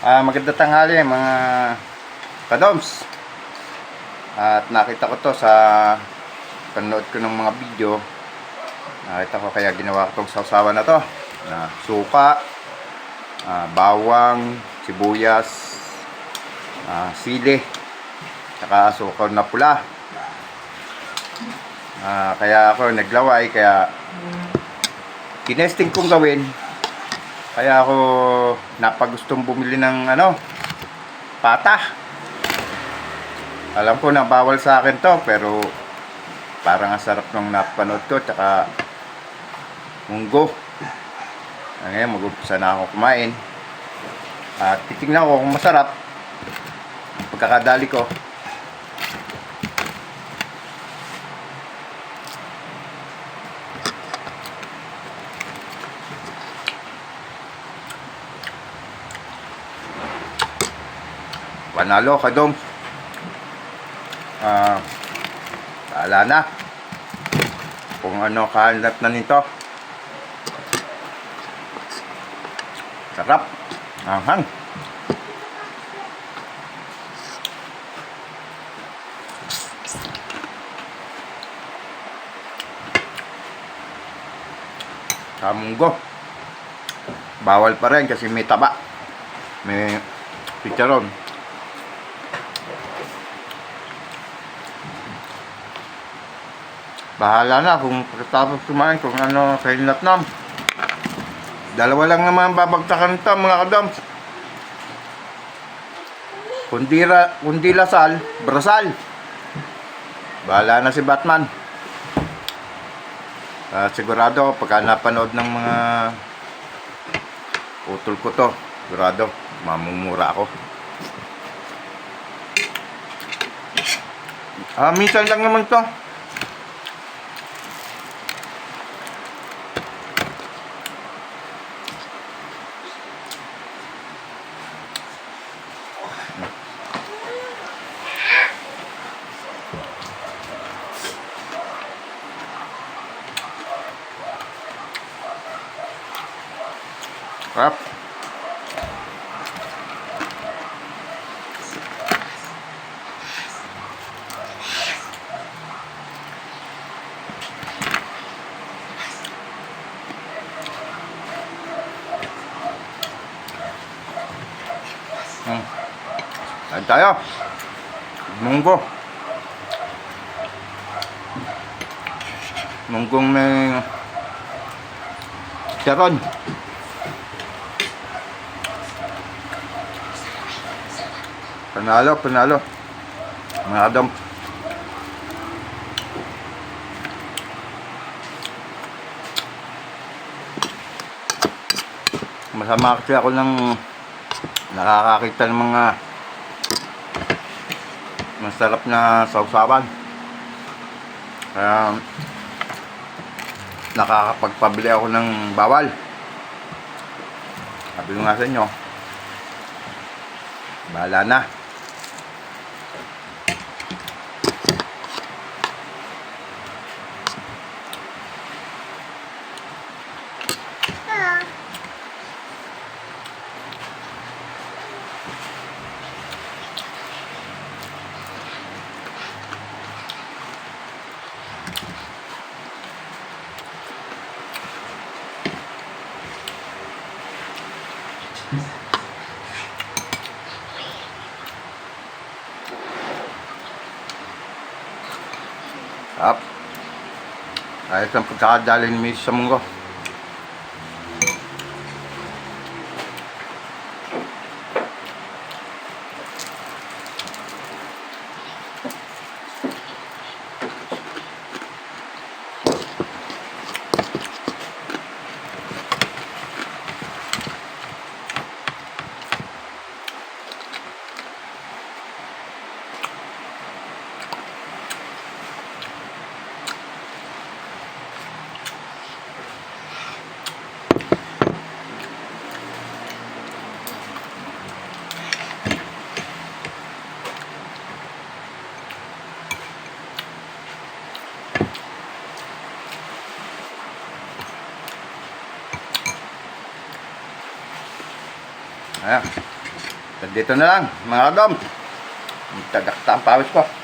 Maganda tanghali mga kadoms. At nakita ko to sa panood ko ng mga video. Nakita ko kaya ginawa ko tong sausawan na to. Na suka, bawang, sibuyas, sili, saka suka na pula. Kaya ako naglaway, kaya kinesting kong gawin. Kaya ako napagustong bumili ng pata. Alam ko na bawal sa akin to, pero parang ang sarap nung napanood ko. Tsaka munggo. Ngayon mag-umpisa na ako kumain. At titignan ko kung masarap. Pagkakadali ko. Panalo kadong. Bahala na kung ano kahanap na nito. Sarap. Anghang. Munggo. Bawal pa rin kasi may taba. May chicharon. Bahala na kung pagkatapos kumain kung ano kainat nam. Dalawa lang naman babagtakan ito mga kadoms. Kundi lasal, brasal. Bahala na si Batman. Sigurado pagka napanood ng mga utol ko to, sigurado mamumura ako. Minsan lang naman to. Sarap. Kain tayo. Munggo. Munggong may chicharon. Panalo mga kadom. Masama kasi ako ng nakakakita ng mga masarap na sausawan, kaya nakakapagpabili ako ng bawal. Sabi ko nga sa inyo, bahala na. Up. Ayos ang pagkakadali ni Miss sa munggo. Ayan. Dito na lang, mga kagom. Tagakta ang pawis ko.